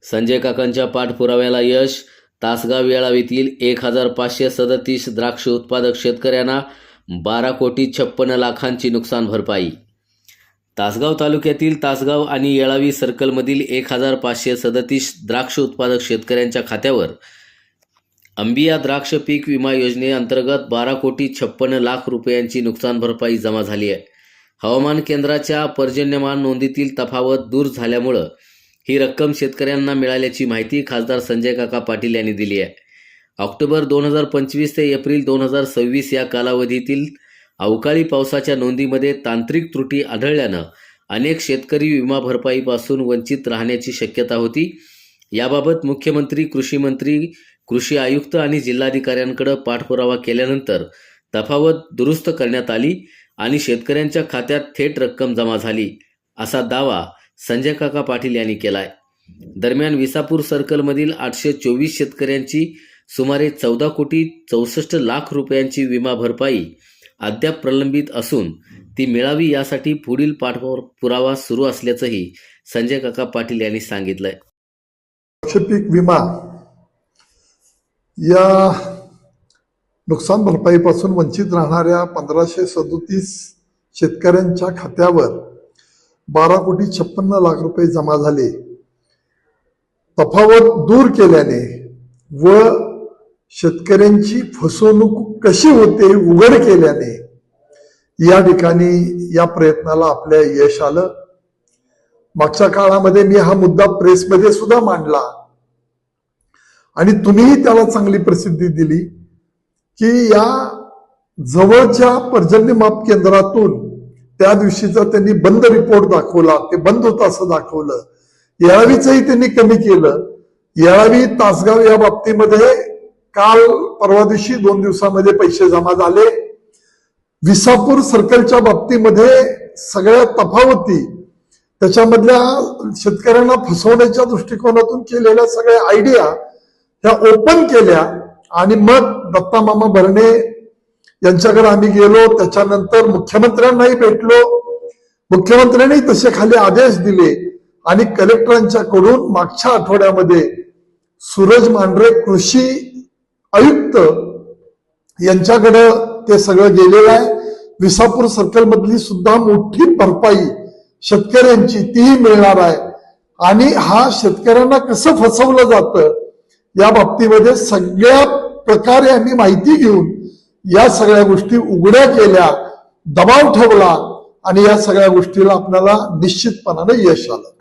संजय काकांच्या पाठपुराव्याला यश. तासगाव येळावीतील 1537 द्राक्ष उत्पादक शेतकऱ्यांना 12,56,00,000ची नुकसान भरपाई. तासगाव तालुक्यातील तासगाव आणि येळावी सर्कलमधील 1537 द्राक्ष उत्पादक शेतकऱ्यांच्या खात्यावर अंबिया द्राक्ष पीक विमा योजनेअंतर्गत 12,56,00,000 रुपयांची नुकसान भरपाई जमा झाली आहे. हवामान केंद्राच्या पर्जन्यमान नोंदीतील तफावत दूर झाल्यामुळं ही रक्कम शेतकऱ्यांना मिळाल्याची माहिती खासदार संजय काका पाटील यांनी दिली आहे. ऑक्टोबर 2025 ते एप्रिल 2026 या कालावधीतील अवकाळी पावसाच्या नोंदीमध्ये तांत्रिक त्रुटी आढळल्यानं अनेक शेतकरी विमा भरपाईपासून वंचित राहण्याची शक्यता होती. याबाबत मुख्यमंत्री, कृषी मंत्री, कृषी आयुक्त आणि जिल्हाधिकाऱ्यांकडे पाठपुरावा केल्यानंतर तफावत दुरुस्त करण्यात आली आणि शेतकऱ्यांच्या खात्यात थेट रक्कम जमा झाली, असा दावा संजय काका पाटील यांनी केलाय. दरम्यान विसापूर सर्कलमधील 824 शेतकऱ्यांची सुमारे 14,64,00,000 रुपयांची विमा भरपाई अद्याप प्रलंबित असून ती मिळावी यासाठी पुढील पाठपुरावा सुरू असल्याचंही संजय काका पाटील यांनी सांगितलंय. पीक विमा या नुकसान भरपाईपासून वंचित राहणाऱ्या 1537 शेतकऱ्यांच्या खात्यावर 12,56,00,000 रुपये जमा झाले. तफावत दूर केल्याने व शेतकऱ्यांची फसवणूक कशी होते उघड केल्याने या ठिकाणी या प्रयत्नाला आपल्या यश आलं. मागच्या काळामध्ये मी हा मुद्दा प्रेसमध्ये सुद्धा मांडला आणि तुम्हीही त्याला चांगली प्रसिद्धी दिली की या जवळच्या पर्जन्यमाप केंद्रातून त्या दिवशीचा त्यांनी बंद रिपोर्ट दाखवला, ते बंद होतं असं दाखवलं. येळावीचंही त्यांनी कमी केलं. येळावी, तासगाव या बाबतीमध्ये काल परवा दिवशी 2 दिवसामध्ये पैसे जमा झाले. विसापूर सर्कलच्या बाबतीमध्ये सगळ्या तफावती त्याच्यामधल्या शेतकऱ्यांना फसवण्याच्या दृष्टिकोनातून केलेल्या सगळ्या आयडिया ह्या ओपन केल्या आणि मग दत्ता मामा भरणे यांच्याकडे आम्ही गेलो. त्याच्यानंतर मुख्यमंत्र्यांनाही भेटलो. मुख्यमंत्र्यांनी तसे खाली आदेश दिले आणि कलेक्टरांच्याकडून मागच्या आठवड्यामध्ये सूरज मांढरे कृषी आयुक्त यांच्याकडे ते सगळं गेलेलं आहे. विसापूर सर्कल मधली सुद्धा मोठी भरपाई शेतकऱ्यांची तीही मिळणार आहे आणि हा शेतकऱ्यांना कसं फसवलं जातं या बाबतीमध्ये सगळ्या प्रकारे आम्ही माहिती घेऊन या सगळ्या गोष्टी उघड्या केल्या, दबाव ठेवला आणि या सगळ्या गोष्टीला आपल्याला निश्चितपणाने यश आलं.